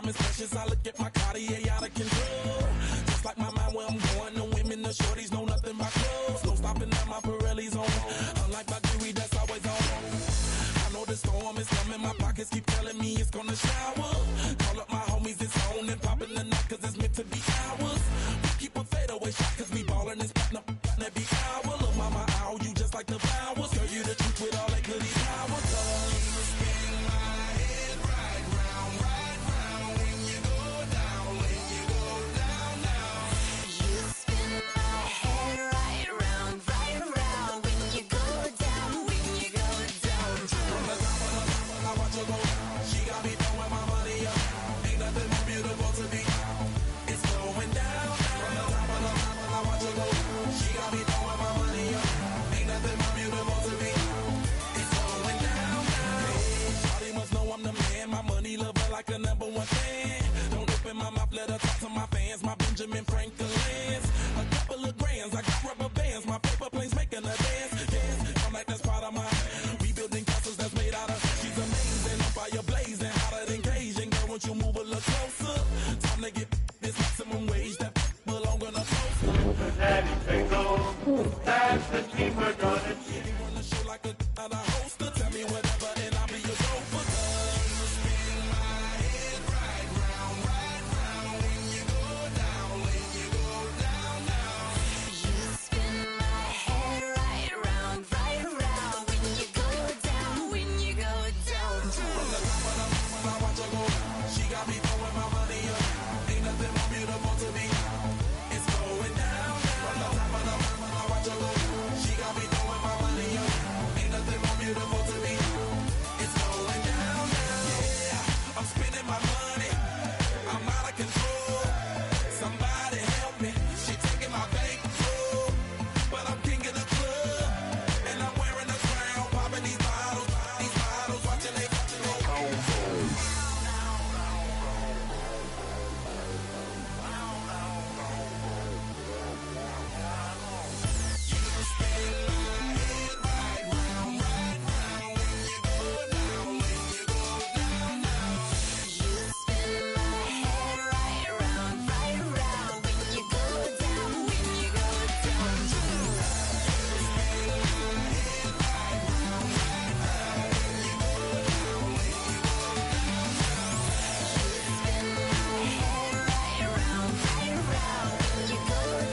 time is precious. I look at my Cartier out of control. Just like my mind where I'm going. The women, the shorties know nothing but clothes. No stopping at my Pirelli's on. Unlike my jewelry that's always on. I know the storm is coming. My pockets keep telling me it's gonna shower. Call up my homies, it's on and popping the night cause it's meant to be ours. We keep a fadeaway shot cause we ballin' and spotting up every hour. Look, mama, ow, you just like the flowers. Girl, you the truth with all that goody power. You spin my head right round when you go down, when you go down, down. You spin my head right round when you go down, when you go down. From the top of the top, I watch her go down. She got me throwing my money up. Ain't nothing more beautiful to be. It's going down. From the top of the top, I watch her go down. She got me throwing my money up. Ain't nothing more beautiful to be. It's going down, down. Shawty must know I'm the man. My money love her like a number one fan. Don't open my mouth, let her talk to my fans. My Benjamin Franklin's. A couple of grands, I got rubber bands. My paper planes making a dance. Dance, I'm like that's part of my. We building castles that's made out of. She's amazing, on fire blazing, hotter than Cajun. Girl, won't you move a little closer? Time to get this maximum wage that belong on a toaster. Daddy Pickle, that's the team we're gonna keep. You run the show like a hoster. Tell me whatever and I'll be your gopher. You spin my head right round when you go down, when you go down, down. You spin my head right round when you go down, when you go down. From the top of the mountain, I watch her go down. She got me throwing my money up. Ain't nothing more beautiful to me. It's going down. From the top of the mountain, I watch her go down. She got me throwing my money up. Ain't nothing more beautiful to me. It's going down, down. Yeah, I'm spending my money. I'm out of control. Somebody help me. She taking my bankroll, but I'm king of the club, and I'm wearing a crown, popping these bottles, watching they. You spin my head right round when you go down, when you go down.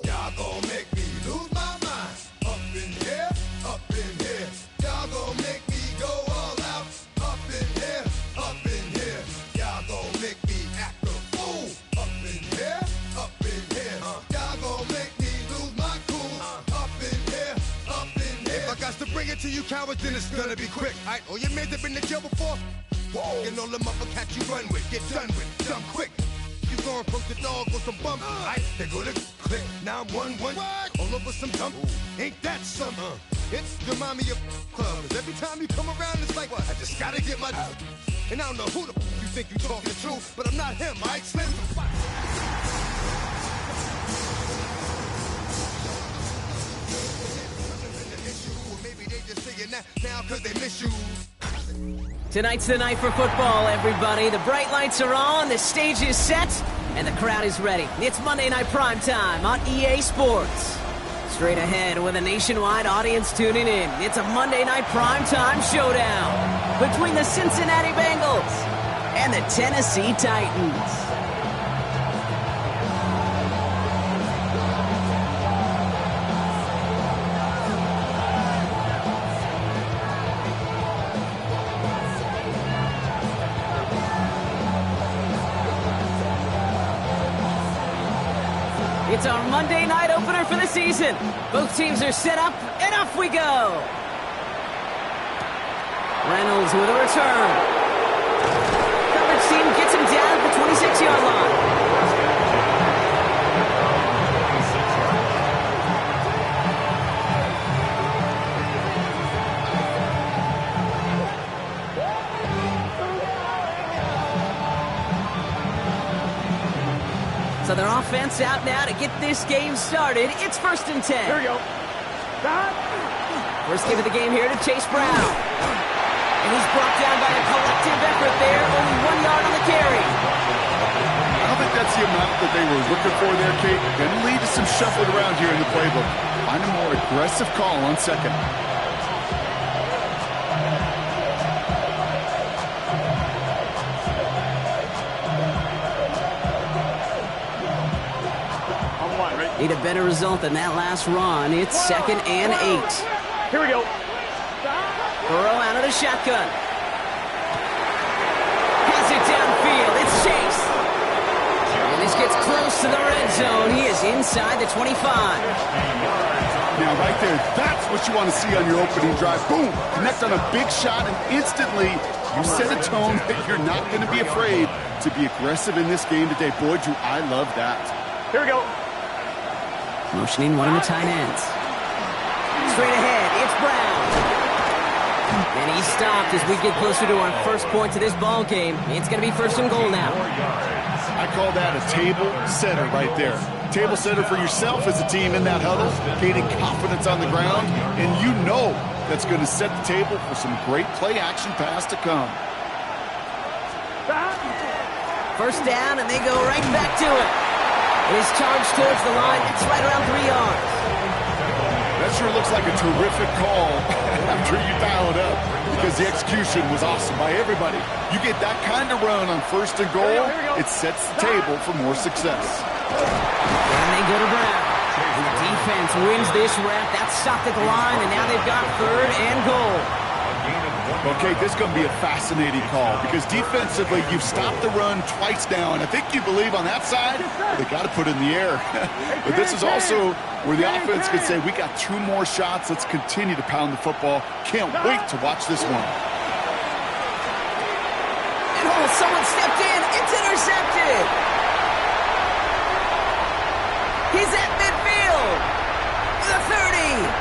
Y'all gon' make me lose my mind. Up in here, up in here. Y'all gon' make me go all out. Up in here, up in here. Y'all gon' make me act a fool. Up in here, up in here. Y'all gon' make me lose my cool. Up in here, up in here. If I got to bring it to you cowards, then it's gonna be quick. Alright, all your men have been to jail before? Whoa. And all the motherfuckers you run with, get done with, dumb quick. You gon' approach the dog with some bump. Alright, they go to click. Now I'm 1-1. All over some dump. Ain't that something? It's the mommy of clubs. Every time you come around, it's like, I just gotta get my. And I don't know who the you think you talking to, but I'm not him, alright? Slim. Maybe they just saying that now cause they miss you. Tonight's the night for football, everybody. The bright lights are on, the stage is set, and the crowd is ready. It's Monday Night Primetime on EA Sports. Straight ahead with a nationwide audience tuning in, it's a Monday Night Primetime showdown between the Cincinnati Bengals and the Tennessee Titans. It's our Monday night opener for the season. Both teams are set up, and off we go. Reynolds with a return. Coverage team gets him down at the 26-yard line. So their offense out now to get this game started. It's 1st and 10. Here we go. Stop. First give of the game here to Chase Brown. And he's brought down by a collective effort there. Only 1 yard on the carry. I don't think that's the amount that they were looking for there, Kate. Going to lead to some shuffling around here in the playbook. Find a more aggressive call on 2nd. Need a better result than that last run. It's 2nd and 8. Here we go. Burrow out of the shotgun. Has it downfield. It's Chase. And this gets close to the red zone. He is inside the 25. Now, right there, that's what you want to see on your opening drive. Boom! Connect on a big shot, and instantly you set a tone that you're not going to be afraid to be aggressive in this game today. Boy, do I love that. Here we go. Motioning one of the tight ends. Straight ahead, it's Brown. And he's stopped as we get closer to our first point to this ball game. It's going to be 1st and goal now. I call that a table setter right there. Table setter for yourself as a team in that huddle, gaining confidence on the ground, and you know that's going to set the table for some great play-action pass to come. First down, and they go right back to it. It is charged towards the line. It's right around 3 yards. That sure looks like a terrific call after you dial it up, because the execution was awesome by everybody. You get that kind of run on 1st and goal, it sets the table for more success. And they go to Brown. The defense wins this rep. That's stopped at the line, and now they've got 3rd and goal. Okay, this is going to be a fascinating call, because defensively, you've stopped the run twice now, and I think you believe on that side, they got to put it in the air. But this is also where the offense could say, we got 2 more shots, let's continue to pound the football. Can't wait to watch this one. And someone stepped in. It's intercepted. He's at midfield. The 30.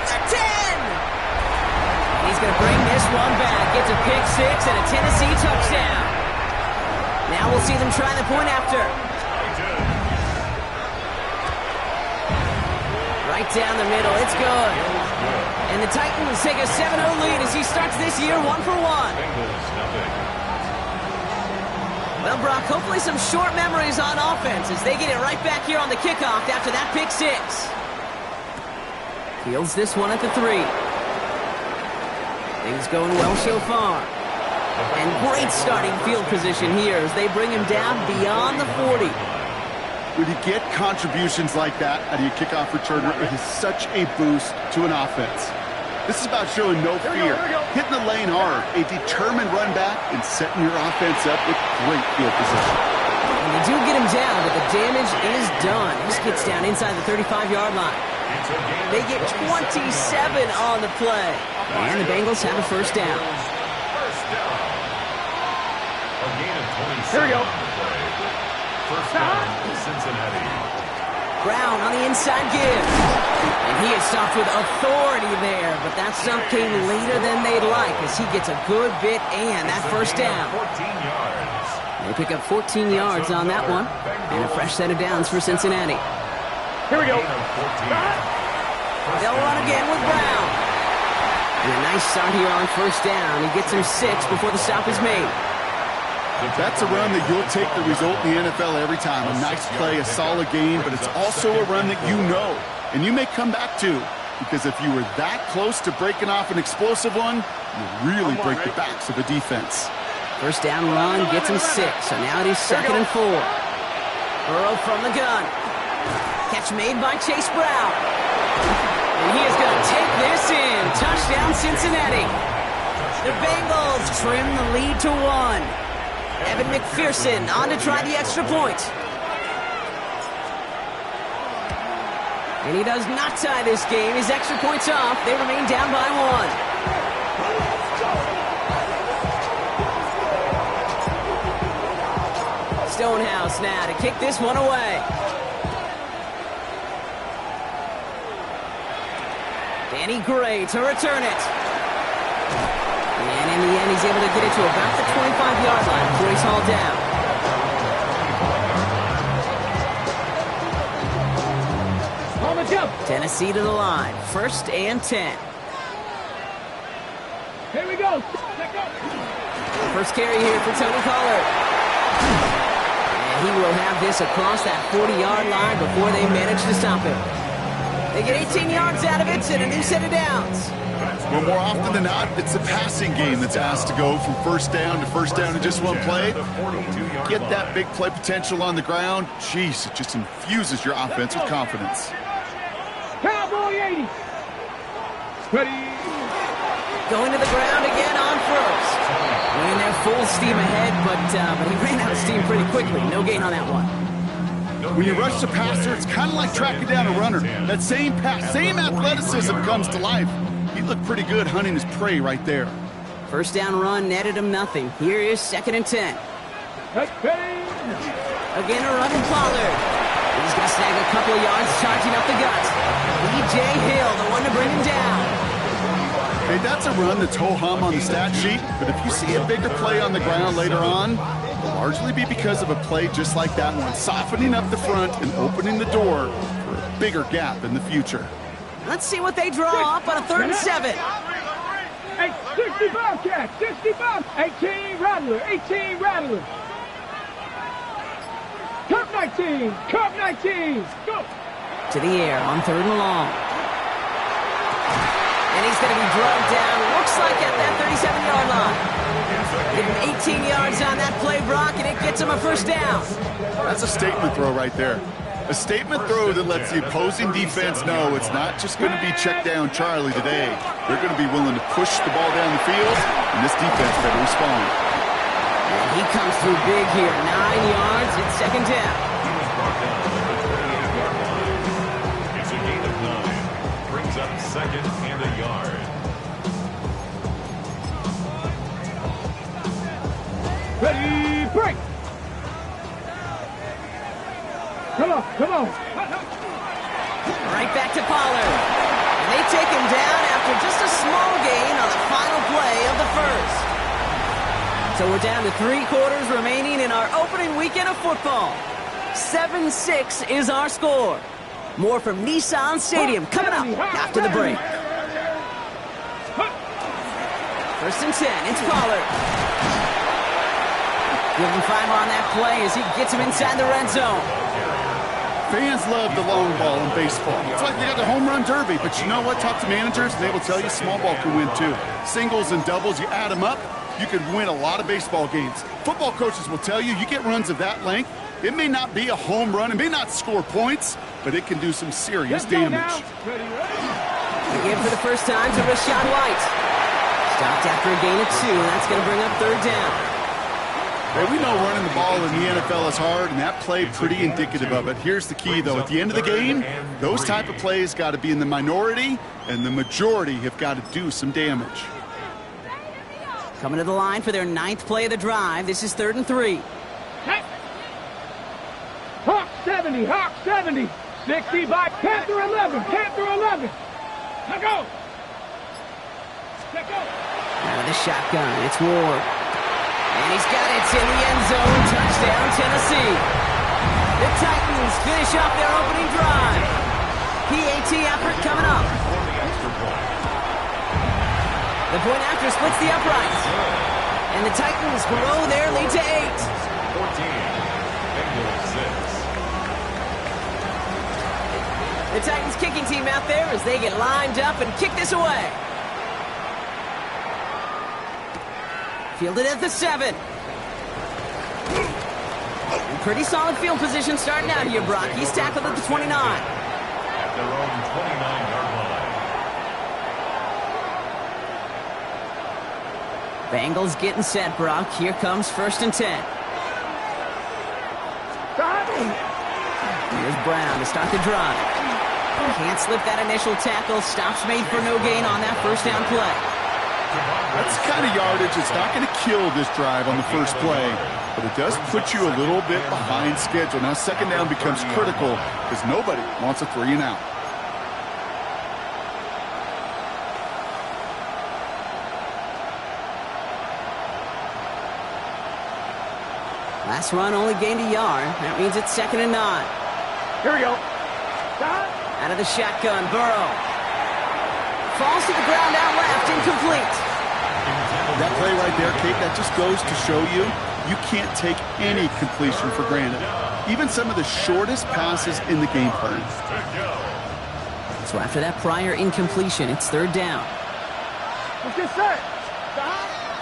The 10. He's going to bring this one back. Gets a pick 6 and a Tennessee touchdown. Now we'll see them try the point after. Right down the middle. It's good. And the Titans take a 7-0 lead as he starts this year 1 for 1. Well, Brock, hopefully some short memories on offense as they get it right back here on the kickoff after that pick 6. Fields this one at the 3. Things going well so far. And great starting field position here as they bring him down beyond the 40. When you get contributions like that out of your kickoff returner, it is such a boost to an offense. This is about showing no fear, hitting the lane hard, a determined run back, and setting your offense up with great field position. And they do get him down, but the damage is done. This gets down inside the 35-yard line. They get 27 on the play. And the Bengals have a first down. Here we go. First down, Cincinnati. Brown on the inside give. And he is stopped with authority there, but that stop came later than they'd like as he gets a good bit and that first down. 14 yards. They pick up 14 yards on that one, and a fresh set of downs for Cincinnati. Here we go. They'll run again with Brown. And a nice start here on first down. He gets him 6 before the stop is made. That's a run that you'll take the result in the NFL every time. A nice play, a solid game, but it's also a run that you know, and you may come back to, because if you were that close to breaking off an explosive one, you really break the backs of a defense. First down run gets him 6, so now it is 2nd and 4. Burrow from the gun. Catch made by Chase Brown. And he is going to take this in. Touchdown, Cincinnati. The Bengals trim the lead to 1. Evan McPherson on to try the extra point. And he does not tie this game. His extra point's off. They remain down by 1. Stonehouse now to kick this one away. Danny Gray to return it. And in the end, he's able to get it to about the 25-yard line before he's hauled down. Let's go. Tennessee to the line. 1st and 10. Here we go. Let's go. First carry here for Tony Pollard. And he will have this across that 40-yard line before they manage to stop him. They get 18 yards out of it and a new set of downs. Well, more often than not, it's the passing game that's asked to go from first down in just one play. Get that big play potential on the ground. Jeez, it just infuses your offense with confidence. Cowboy 80. Ready. Going to the ground again on first. Running there full steam ahead, but he ran out of steam pretty quickly. No gain on that one. When you rush the passer, it's kind of like tracking down a runner. That same pass, same athleticism comes to life. He looked pretty good hunting his prey right there. First down run netted him nothing. Here is 2nd and 10. Again a run from Pollard. He's going to snag a couple of yards charging up the gut. B.J. Hill, the one to bring him down. Okay, that's a run that's ho-hum on the stat sheet, but if you see a bigger play on the ground later on, it'll largely be because of a play just like that one, softening up the front and opening the door for a bigger gap in the future. Let's see what they draw up on a 3rd and 7. 65 catch, 65. 18 Rattler, 18 Rattler. Cup 19, Cup 19. Go. To the air on 3rd and long. And he's going to be drugged down, looks like at that 37-yard line. Give him 18 yards on that play, Brock, and it gets him a first down. That's a statement throw right there. A statement throw that lets the opposing defense know it's not just going to be check down Charlie today. They're going to be willing to push the ball down the field, and this defense better respond. And he comes through big here. 9 yards, it's 2nd down. It's a gain of 9. Brings up 2nd and a yard. Ready, break. Come on, come on. Right back to Pollard. And they take him down after just a small gain on the final play of the 1st. So we're down to 3 quarters remaining in our opening weekend of football. 7-6 is our score. More from Nissan Stadium coming up after the break. 1st and 10, it's Pollard. Give him 5 on that play as he gets him inside the red zone. Fans love the long ball in baseball. It's like they got the home run derby, but you know what? Talk to managers, and they will tell you small ball can win too. Singles and doubles, you add them up, you can win a lot of baseball games. Football coaches will tell you, you get runs of that length, it may not be a home run, it may not score points, but it can do some serious damage. Again for the first time to Rachaad White. Stopped after a gain of 2, and that's going to bring up 3rd down. Hey, we know running the ball in the NFL is hard, and that play pretty indicative of it. Here's the key, though. At the end of the game, those type of plays got to be in the minority, and the majority have got to do some damage. Coming to the line for their 9th play of the drive. This is 3rd and 3. Hawk 70, Hawk 70. 60 by Panther 11, Panther 11. Let go. Let go. Out of the shotgun, it's Ward. And he's got it in the end zone. Touchdown, Tennessee. The Titans finish off their opening drive. PAT effort coming up. The point after splits the uprights. And the Titans grow their lead to 8. 14. Bengals 6. The Titans kicking team out there as they get lined up and kick this away. Fielded at the 7. Pretty solid field position starting out here, Brock. He's tackled at the 29. At their own 29-yard line. Bengals getting set, Brock. Here comes 1st and 10. Here's Brown to start the drive. Can't slip that initial tackle. Stops made for no gain on that first down play. That's the kind of yardage that's not going to kill this drive on the first play, but it does put you a little bit behind schedule. Now 2nd down becomes critical because nobody wants a 3 and out. Last run only gained a yard. That means it's 2nd and 9. Here we go. Stop. Out of the shotgun, Burrow. Falls to the ground out left, incomplete. That play right there, Kate, that just goes to show you can't take any completion for granted. Even some of the shortest passes in the game plan. So after that prior incompletion, it's third down. Let's get set.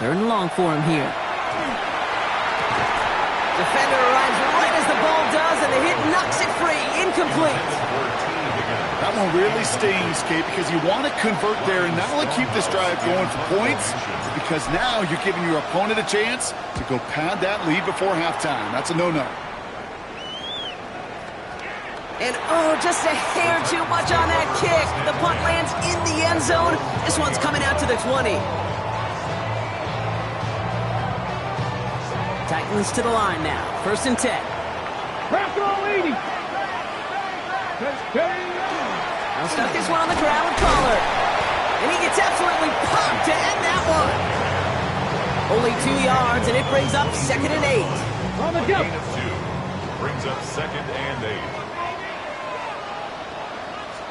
Third and long for him here. Defender arrives right as the ball does, and the hit knocks it free. Incomplete. That one really stings, Kate, because you want to convert there and not only keep this drive going for points, because now you're giving your opponent a chance to go pad that lead before halftime. That's a no-no. And oh, just a hair too much on that kick. The punt lands in the end zone. This one's coming out to the 20. Titans to the line now. First and 10. Pressure on leading. Now stuck this one on the ground with Pollard. And he gets absolutely popped to end that one. Only 2 yards, and it brings up second and 8. On the jump. Gain of 2. Brings up second and 8.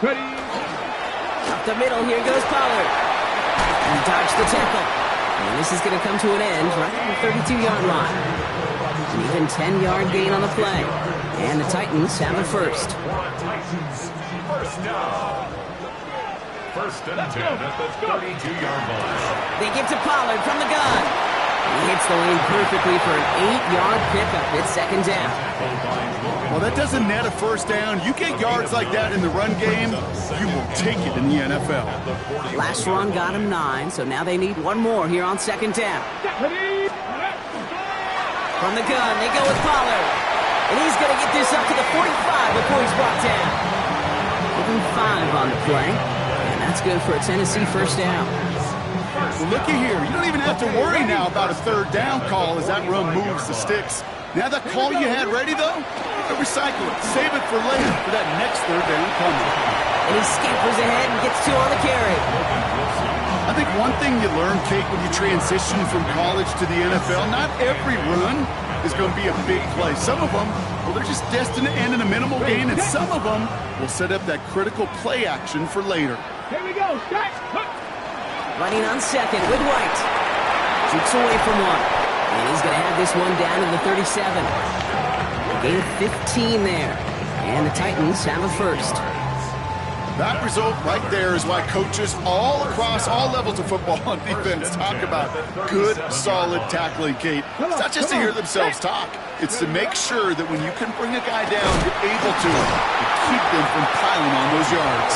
Ready. Up the middle, here goes Pollard. And dodged the tackle. And this is going to come to an end right on the 32-yard line. An even 10-yard gain on the play. And the Titans have it first. Titans, first down. First and 10 at the 32-yard line. They give to Pollard from the gun. He hits the lane perfectly for an 8-yard pickup. It's second down. Well, that doesn't net a first down. You get yards like that in the run game, you will take it in the NFL. Last run got him 9, so now they need one more here on second down. From the gun, they go with Pollard. And he's going to get this up to the 45 before he's brought down. Give him 5 on the play. And that's good for a Tennessee first down. Well, looky here. You don't even have to worry now about a third down call as that run moves the sticks. Now that call you had ready, though, recycle it. Save it for later for that next third down coming. And he scampers ahead and gets 2 on the carry. I think one thing you learn, Kate, when you transition from college to the NFL, not every run is going to be a big play. Some of them, well, they're just destined to end in a minimal gain, and some of them will set up that critical play action for later. Here we go. Start. Running on second with White. Jukes away from one. And he's going to have this one down to the 37. Gain of 15 there. And the Titans have a first. That result right there is why coaches all across all levels of football and defense talk about good, solid tackling, Kate. It's not just to hear themselves talk. It's to make sure that when you can bring a guy down, you're able to keep them from piling on those yards.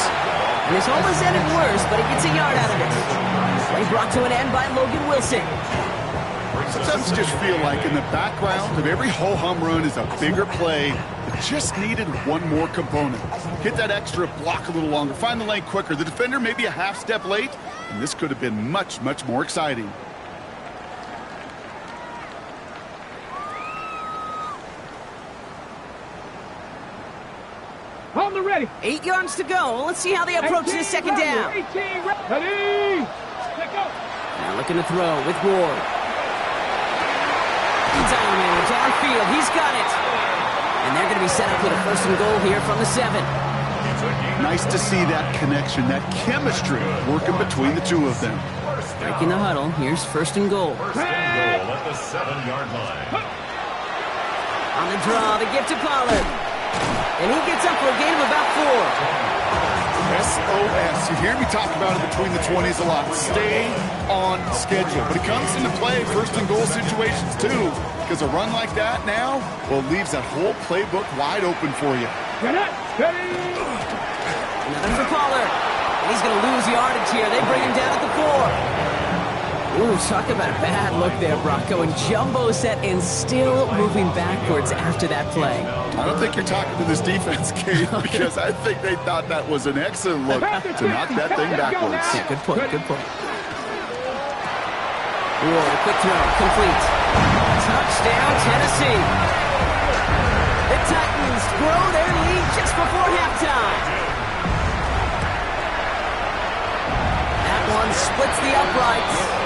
And this almost ended worse, but he gets a yard out of it. Play brought to an end by Logan Wilson. Sometimes you just feel like in the background of every ho-hum run is a bigger play. It just needed one more component. Hit that extra block a little longer. Find the lane quicker. The defender may be a half step late, and this could have been much, much more exciting. On the ready. 8 yards to go. Let's see how they approach this second down. 18, ready. Let go. Now looking to throw with Ward. Diamond downfield. He's got it. And they're going to be set up with a first and goal here from the 7. Nice to see that connection, that chemistry working between the two of them. Breaking the huddle. Here's first and goal. First and goal at the 7-yard line. On the draw, the gift to Pollard. And he gets up for a gain of about 4. SOS. You hear me talk about it between the 20s a lot. Stay on schedule. But it comes into play first and goal situations too. Because a run like that now, well, leaves that whole playbook wide open for you. Another for Pollard. And he's going to lose yardage here. They bring him down at the 4. Ooh, talk about a bad look there, Brock. Going jumbo set and still moving backwards after that play. I don't think you're talking to this defense, Kate, because I think they thought that was an excellent look to knock that thing backwards. Yeah, good point, good point. Ooh, a quick throw, complete. Touchdown, Tennessee. The Titans grow their lead just before halftime. That one splits the uprights.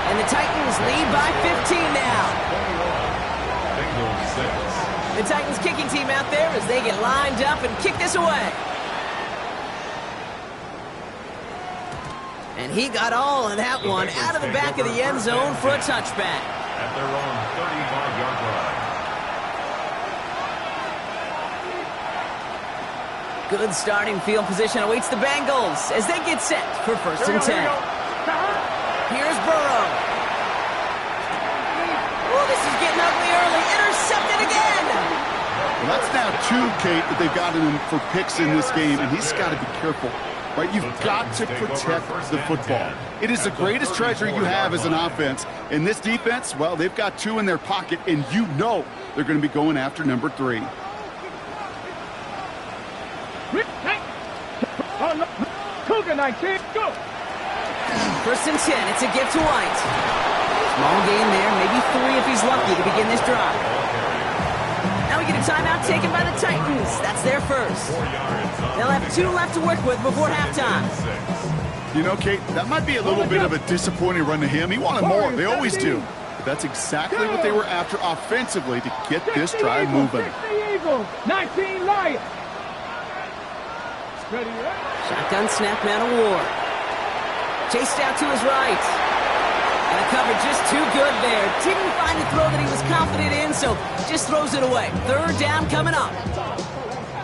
And the Titans lead by 15 now. Bengals 6. The Titans kicking team out there as they get lined up and kick this away. And he got all of that one out of the back of the end zone for a touchback. At their own 35-yard line. Good starting field position awaits the Bengals as they get set for first and 10. Here's Burrow. Oh, this is getting ugly early. Intercepted again. Well, that's now 2, Kate, that they've gotten him for picks in this game, and he's got to be careful. Right, you've got to protect the football. It is the greatest treasure you have as an offense. In this defense, well, they've got 2 in their pocket, and you know they're going to be going after number 3. Cougar 19, go! First and 10, it's a gift to White. Small gain there, maybe 3 if he's lucky to begin this drive. Now we get a timeout taken by the Titans. That's their first. They'll have 2 left to work with before halftime. You know, Kate, that might be a little bit of a disappointing run to him. He wanted more. They always do. But that's exactly what they were after offensively to get this drive moving. 60 Eagles, 19 Lions. Ready, Shotgun snap man of war. Chased out to his right. And the cover just too good there. Didn't find a throw that he was confident in, so just throws it away. Third down coming up.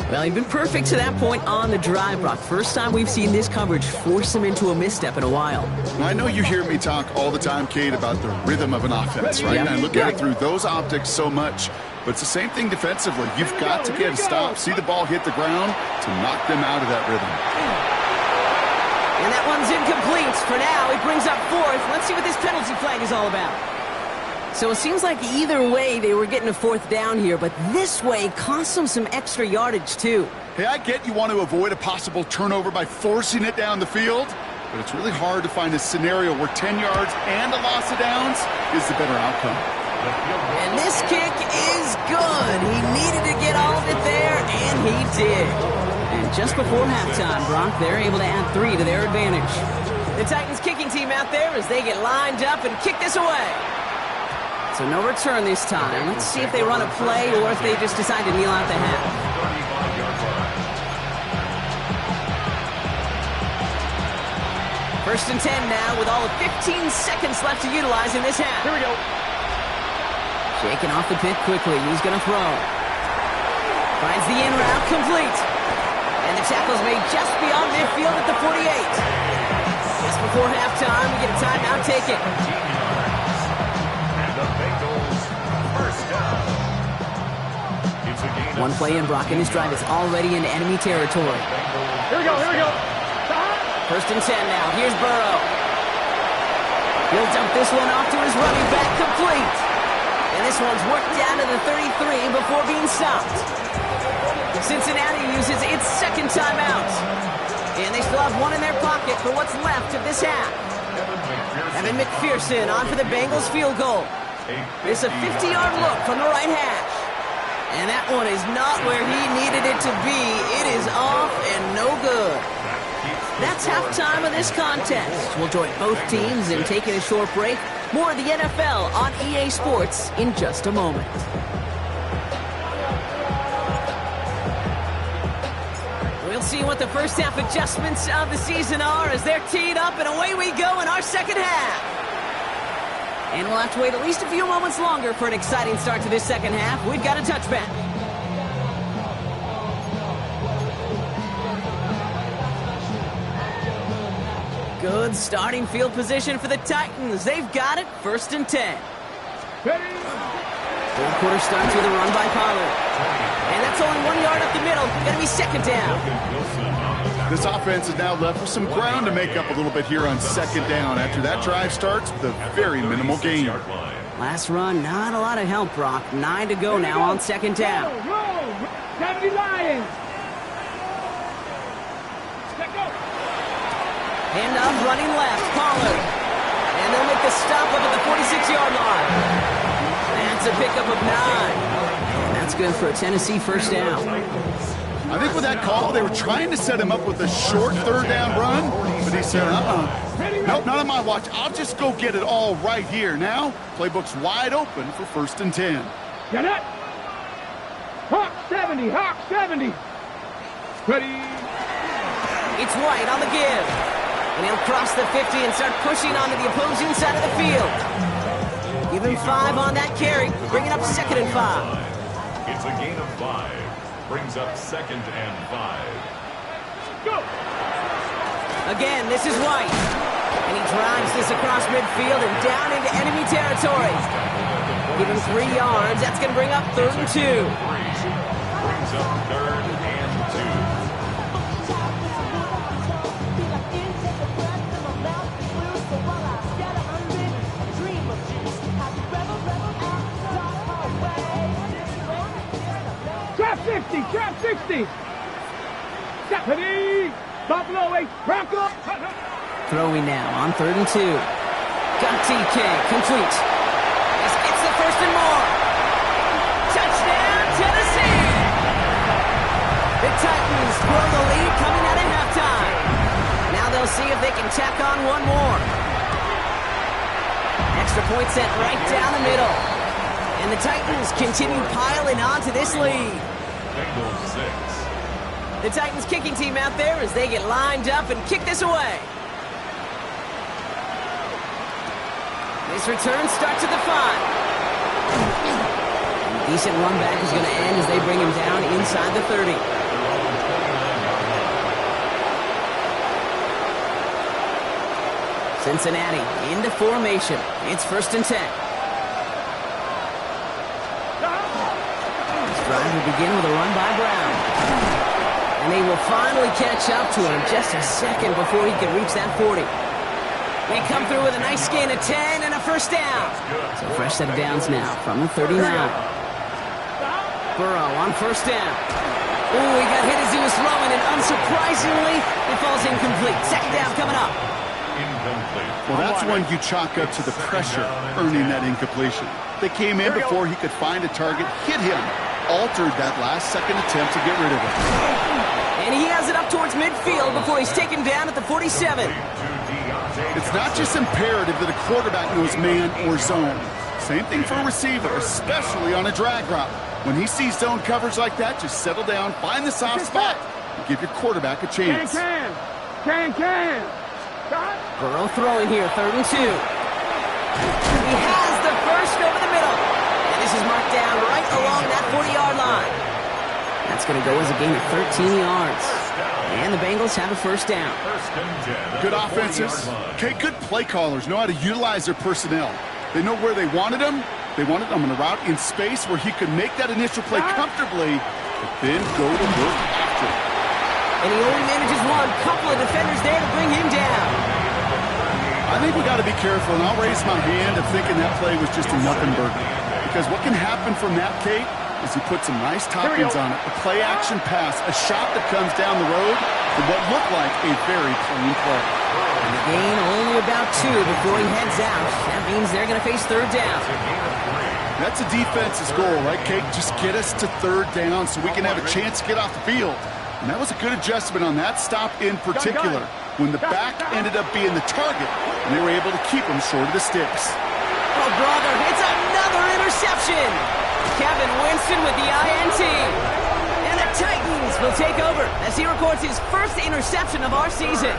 Well, he'd been perfect to that point on the drive, Brock. First time we've seen this coverage force him into a misstep in a while. I know you hear me talk all the time, Kate, about the rhythm of an offense, right? Yep. And I look at it through those optics so much. But it's the same thing defensively. You've got to get a stop, see the ball hit the ground to knock them out of that rhythm. And that one's incomplete. For now, it brings up 4th. Let's see what this penalty flag is all about. So it seems like either way they were getting a 4th down here, but this way cost them some extra yardage too. Hey, I get you want to avoid a possible turnover by forcing it down the field, but it's really hard to find a scenario where 10 yards and a loss of downs is the better outcome. And this kick is good. He needed to get all of it there, and he did. And just before halftime, Brock, they're able to add 3 to their advantage. The Titans kicking team out there as they get lined up and kick this away. So no return this time. Let's see if they run a play or if they just decide to kneel out the half. First and 10 now with all of 15 seconds left to utilize in this half. Here we go. Shaking off the pit quickly. He's going to throw. Finds the in route complete. And the tackle's made just beyond midfield at the 48. Just before halftime, we get a timeout taken. And the Bengals first down. It's a gain of One play in, Brock, and his drive is already into enemy territory. Here we go, here we go. First and 10 now. Here's Burrow. He'll dump this one off to his running back, complete. And this one's worked down to the 33 before being stopped. Cincinnati uses its second timeout. And they still have 1 in their pocket for what's left of this half. Evan McPherson on for the Bengals field goal. It's a 50-yard look from the right hash. And that one is not where he needed it to be. It is off and no good. That's halftime of this contest. We'll join both teams in taking a short break. More of the NFL on EA Sports in just a moment. We'll see what the first half adjustments of the season are as they're teed up, and away we go in our second half. And we'll have to wait at least a few moments longer for an exciting start to this second half. We've got a touchback. Good starting field position for the Titans. They've got it, first and 10. Third quarter starts with a run by Pollard. And that's only 1 yard up the middle. Going to be second down. This offense is now left with some ground to make up a little bit here on second down. After that drive starts with a very minimal gain. Last run, not a lot of help, Brock. 9 to go now on second down. Roll, 70 Lions. Hand up, running left, Pollard. And they'll make the stop up at the 46-yard line. That's a pickup of 9. And that's good for a Tennessee first down. I think with that call, they were trying to set him up with a short third down run, but he said, nope, not on my watch. I'll just go get it all right here. Now, playbook's wide open for first and 10. Get it. Hawk 70, Hawk 70. Ready. It's White on the give. And he'll cross the 50 and start pushing onto the opposing side of the field. Give him 5 on that carry, bring it up 2nd and 5. It's a gain of 5. Brings up 2nd and 5. Go! Again, this is White. And he drives this across midfield and down into enemy territory. Give him 3 yards. That's going to bring up 3rd and 2. Brings up 3rd and 2. Trap 60, trap 60. Stephanie, Buffalo 8, Bronco. Throwing now on 3rd and 2. Got TK, complete. This gets the 1st and more. Touchdown, Tennessee! The Titans grow the lead coming out of halftime. Now they'll see if they can tack on one more. Extra point sent right down the middle. And the Titans continue piling onto this lead. Bengals 6. The Titans kicking team out there as they get lined up and kick this away. This return starts at the 5. Decent run back is going to end as they bring him down inside the 30. Cincinnati into formation. It's 1st and 10. This drive will begin with a run by Brown. And they will finally catch up to him just a second before he can reach that 40. They come through with a nice gain of 10 and a 1st down. So fresh set of downs now from the 39. Burrow on 1st down. Ooh, he got hit as he was throwing, and unsurprisingly, it falls incomplete. 2nd down coming up. Incomplete. Well, that's one you chalk up to the pressure earning that incompletion. They came in before he could find a target, hit him, altered that last-second attempt to get rid of it. And he has it up towards midfield before he's taken down at the 47. It's not just imperative that a quarterback knows man or zone. Same thing for a receiver, especially on a drag route. When he sees zone coverage like that, just settle down, find the soft spot, and give your quarterback a chance. Can. Burrow throwing here, 3rd and 2. He has the 1st over the middle. And this is marked down right along that 40-yard line. That's going to go as a gain of 13 yards. And the Bengals have a 1st down. Good offenses. Okay, good play callers know how to utilize their personnel. They know where they wanted them. They wanted them on a route in space where he could make that initial play comfortably, but then go to work after it. And he only manages one. Couple of defenders there to bring him down. I think we got to be careful, and I'll raise my hand of thinking that play was just a nothing burger. Because what can happen from that, Kate, is he put some nice toppings on it. A play-action pass, a shot that comes down the road for what looked like a very clean play. And the gain only about 2 before he heads out. That means they're going to face 3rd down. That's a defense's goal, right, Kate? Just get us to 3rd down so we can have a chance to get off the field. And that was a good adjustment on that stop in particular, when the back ended up being the target, and they were able to keep him short of the sticks. Oh, brother, it's another interception. Kevin Winston with the INT. And the Titans will take over as he records his 1st interception of our season.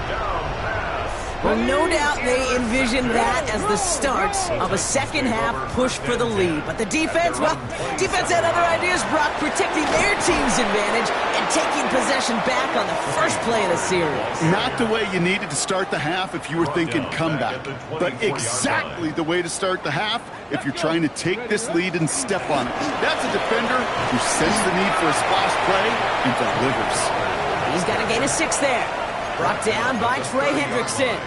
Well, no doubt they envisioned that as the start of a second-half push for the lead. But the defense, well, defense had other ideas, Brock, protecting their team's advantage and taking possession back on the first play of the series. Not the way you needed to start the half if you were thinking comeback, but exactly the way to start the half if you're trying to take this lead and step on it. That's a defender who senses the need for a splash play and delivers. He's got a gain of 6 there. Brought down by Trey Hendrickson.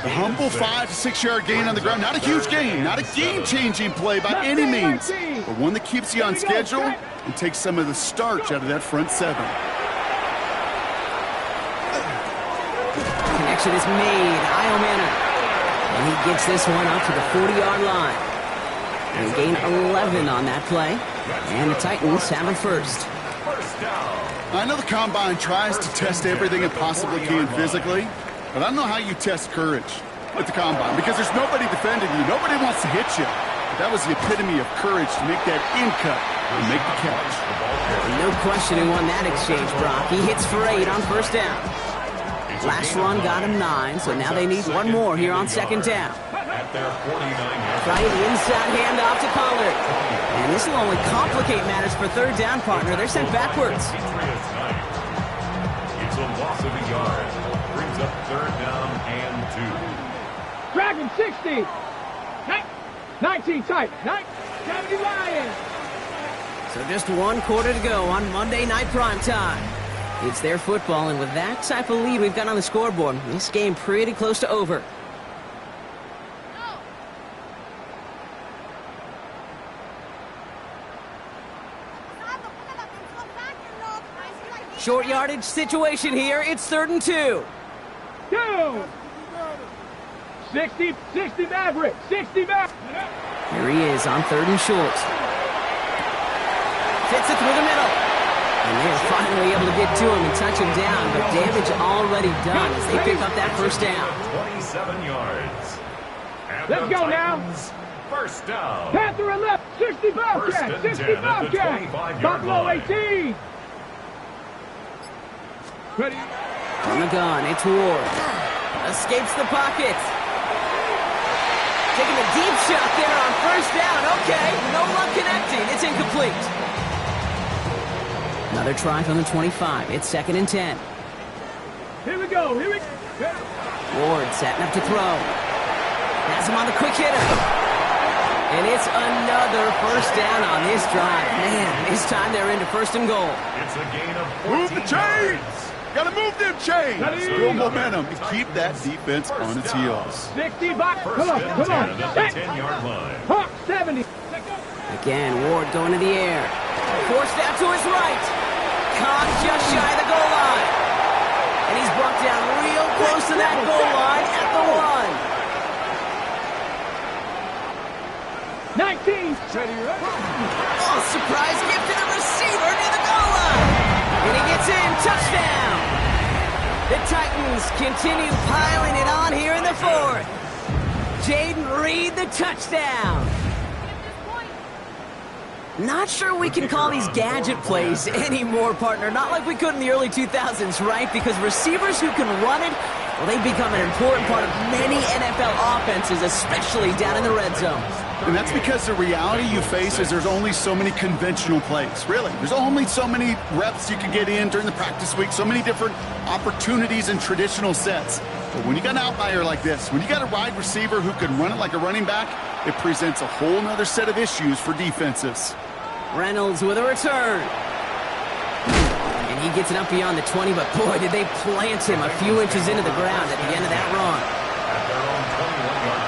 The humble 5 to 6 yard gain on the ground. Not a huge gain, not a game-changing play by any means, but one that keeps you on schedule and takes some of the starch out of that front 7. Connection is made. Io Manor. And he gets this one up to the 40-yard line. And a gain 11 on that play. And the Titans have a 1st. I know the Combine tries to test everything it possibly can physically, but I don't know how you test courage at the Combine, because there's nobody defending you. Nobody wants to hit you. But that was the epitome of courage to make that in-cut and make the catch. No question who won that exchange, Brock. He hits for 8 on 1st down. Last run got him 9, so now they need one more here on second down. At their 49-yard Trying the inside handoff to Pollard. And this will only complicate matters for third down, partner. They're sent backwards. Patriots 9. It's a loss of a yard. Brings up third down and 2. Dragon 60. 19 tight. 70 Lions. So just one quarter to go on Monday Night Primetime. It's their football, and with that type of lead we've got on the scoreboard, this game pretty close to over. Short yardage situation here. It's 3rd and 2. 2. 60 Maverick. 60 Maverick. Here he is on 3rd and short. Fits it through the middle. And they're finally able to get to him and touch him down, but damage already done as they pick up that first down. 27 yards. And Let's the go now. Titans, first down. Panther 11. 60 Bobcat. 60 Bobcat. 25-yard Buffalo line. 18. Ready? On the gun, it's Ward. Escapes the pocket. Taking a deep shot there on first down. Okay, no luck connecting. It's incomplete. Another try from the 25. It's 2nd and 10. Here we go. Ward setting up to throw. Has him on the quick hitter. And it's another first down on this drive. Man, this time they're into 1st and goal. It's a gain of 14 Move the chains! yards. Got to move them chains! Build momentum and keep that defense on its heels. 60 Bobcat. First Come on. and Come 10 on. at the 10-yard line. Hawk 70. Again, Ward going to the air. Forced out to his right. Caught just shy of the goal line. And he's brought down real close to that goal line at the 1. 19. Oh, surprise gift to the receiver near the goal line. And he gets in. Touchdown. The Titans continue piling it on here in the 4th. Jaden Reed, the touchdown. Not sure we can call these gadget plays anymore, partner. Not like we could in the early 2000s, right? Because receivers who can run it, well, they become an important part of many NFL offenses, especially down in the red zone. And that's because the reality you face is there's only so many conventional plays. Really, there's only so many reps you can get in during the practice week, so many different opportunities and traditional sets. But when you got an outlier like this, when you got a wide receiver who can run it like a running back, it presents a whole nother set of issues for defenses. Reynolds with a return. And he gets it up beyond the 20, but boy, did they plant him a few inches into the ground at the end of that run. At their own 21-yard line.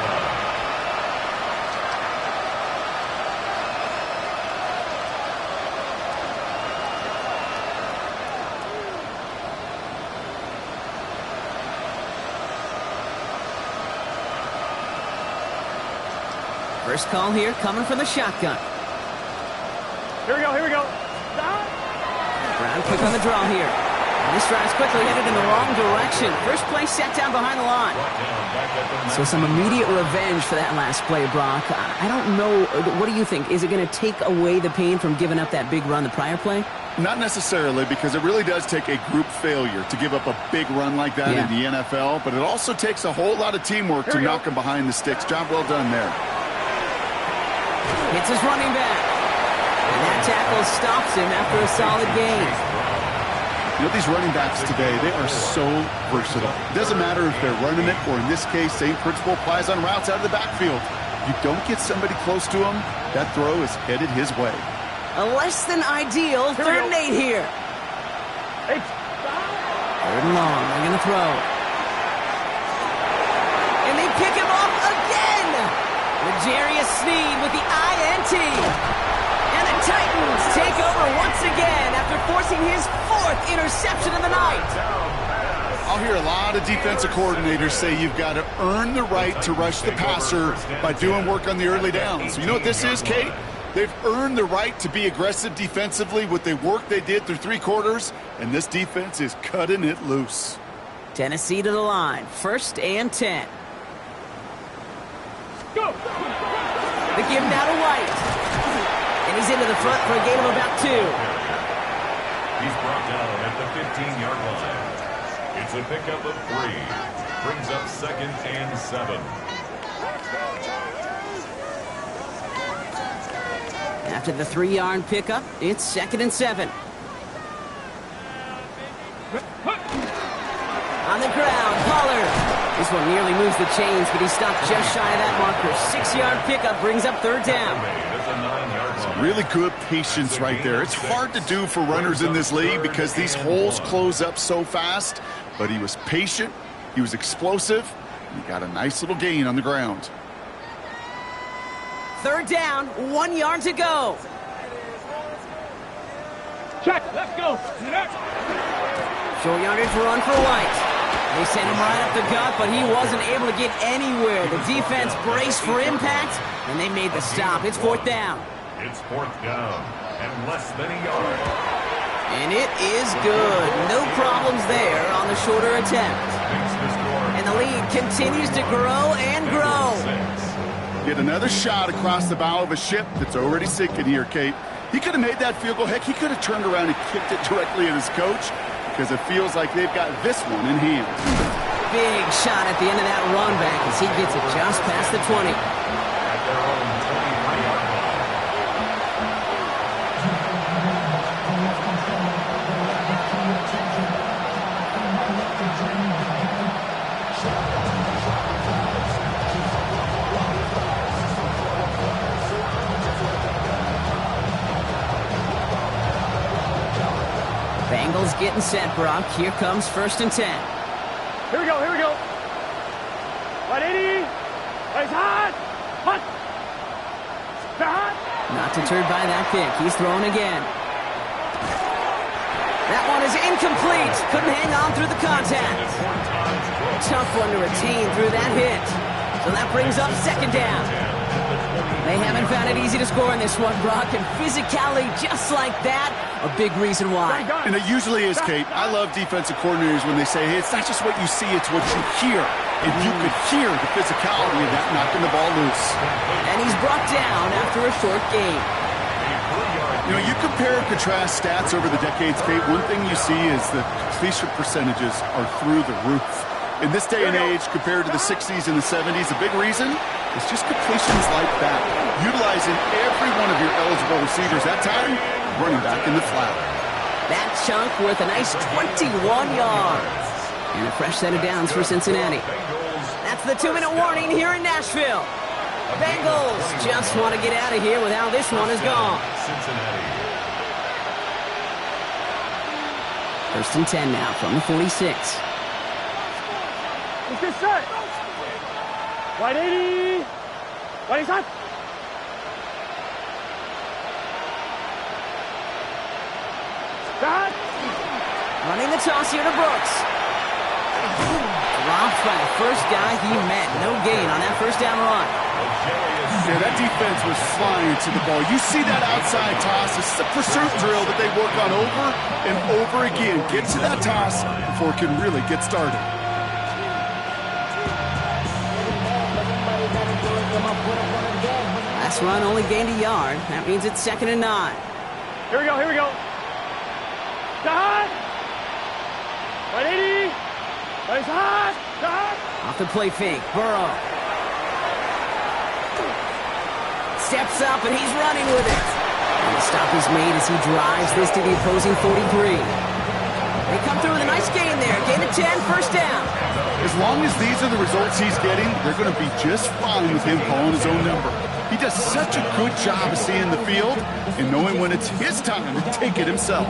First call here coming from the shotgun. Here we go. Brown quick on the draw here. And this drive's quickly headed in the wrong direction. First play set down behind the line. So some immediate revenge for that last play, Brock. I don't know. What do you think? Is it going to take away the pain from giving up that big run the prior play? Not necessarily, because it really does take a group failure to give up a big run like that in the NFL, but it also takes a whole lot of teamwork to knock him behind the sticks. Job well done there. Hits his running back. And that tackle stops him after a solid gain. You know, these running backs today, they are so versatile. It doesn't matter if they're running it, or in this case, same principle applies on routes out of the backfield. You don't get somebody close to him, that throw is headed his way. A less than ideal 3rd and 8 here. 3rd and long, they're going to throw. And they pick him off again. L'Jarius Sneed with the INT. And the Titans take over once again after forcing his 4th interception of the night. I'll hear a lot of defensive coordinators say you've got to earn the right to rush the passer by doing work on the early downs. You know what this is, Kate? They've earned the right to be aggressive defensively with the work they did through 3 quarters, and this defense is cutting it loose. Tennessee to the line. 1st and 10. Go! The give now to White. And he's into the front for a gain of about 2. He's brought down at the 15-yard line. It's a pickup of 3. Brings up 2nd and 7. After the 3-yard pickup, it's 2nd and 7. On the ground, Pollard. This one nearly moves the chains, but he stopped just shy of that marker. 6-yard pickup brings up 3rd down. That's a 9-yard run. Really good patience right there. It's hard to do for runners in this league because these holes close up so fast. But he was patient, he was explosive, and he got a nice little gain on the ground. 3rd down, 1 yard to go. Check, let's go. Short yardage run for White. They sent him right up the gut, but he wasn't able to get anywhere. The defense braced for impact, and they made the stop. It's 4th down. It's 4th down and less than a yard. And it is good. No problems there on the shorter attempt. Makes the score And the lead continues to grow and grow. 6. Get another shot across the bow of a ship that's already sinking here, Kate. He could have made that field goal. Heck, he could have turned around and kicked it directly at his coach because it feels like they've got this one in hand. Big shot at the end of that run back as he gets it just past the 20. At their own 23-yard line. Bengals getting set, Brock. Here comes 1st and 10. Here we go, here we go. 180. It's hot. Hot. Hot. Not deterred by that pick. He's throwing again. That one is incomplete. Couldn't hang on through the contact. Tough one to retain through that hit. So that brings up 2nd down. They haven't found it easy to score in this one, Brock, and physicality just like that, a big reason why. And it usually is, Kate. I love defensive coordinators when they say, hey, it's not just what you see, it's what you hear. And you could hear the physicality of that knocking the ball loose. And he's brought down after a short gain. You know, you compare and contrast stats over the decades, Kate. One thing you see is the completion percentages are through the roof. In this day and age, compared to the 60s and the 70s, a big reason is just completions like that. Utilizing every one of your eligible receivers that time, running back in the flat. That chunk worth a nice 21 yards. And a fresh set of downs for Cincinnati. That's the 2-minute warning here in Nashville. Bengals just want to get out of here with how this one is gone. Cincinnati. 1st and 10 now from the 46. Let's get set. 180. 180 hot. Hot. Running the toss here to Brooks. Dropped by the first guy he met. No gain on that 1st down run. Yeah, that defense was flying to the ball. You see that outside toss. This is a pursuit drill that they work on over and over again. Get to that toss before it can really get started. Last run only gained a yard. That means it's 2nd and 9. Here we go, here we go. Hot. 180. It's hot. Hot. Off the play fake. Burrow. Steps up and he's running with it. And the stop is made as he drives this to the opposing 43. They come through with a nice gain there. Gain of 10, 1st down. As long as these are the results he's getting, they're going to be just fine with him calling his own number. He does such a good job of seeing the field and knowing when it's his time to take it himself.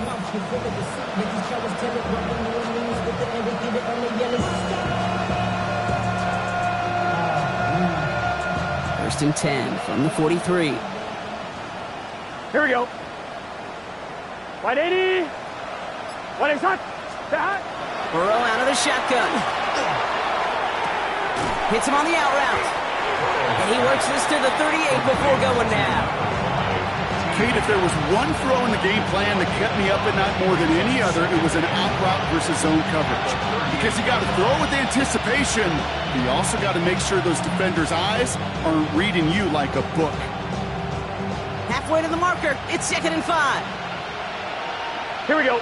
First and 10 from the 43. Here we go. 180. 180 hot. Hot. Burrow out of the shotgun. Hits him on the out route. And he works this to the 38 before going down. Kate, if there was one throw in the game plan that kept me up at night more than any other, it was an out route versus zone coverage. Because you got to throw with anticipation, but you also got to make sure those defenders' eyes aren't reading you like a book. Halfway to the marker. It's 2nd and 5. Here we go.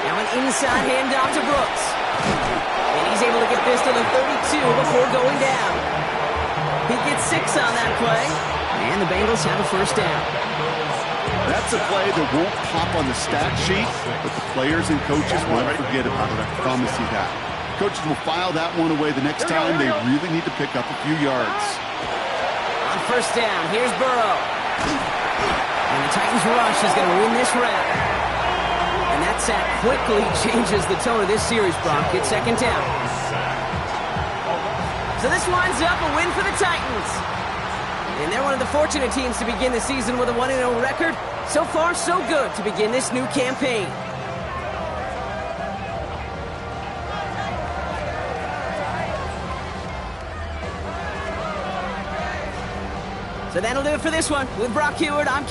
Now an inside handoff to Brooks. And he's able to get this to the 32 before going down. He gets 6 on that play. And the Bengals have a first down. That's a play that won't pop on the stat sheet, but the players and coaches won't forget about it. I promise you that. Coaches will file that one away the next time they really need to pick up a few yards. On first down, here's Burrow. And the Titans rush is going to win this round. And that sack quickly changes the tone of this series, Brock. It's second down. So this winds up a win for the Titans. And they're one of the fortunate teams to begin the season with a 1-0 record. So far, so good to begin this new campaign. So that'll do it for this one. With Brock Heward, I'm Kate.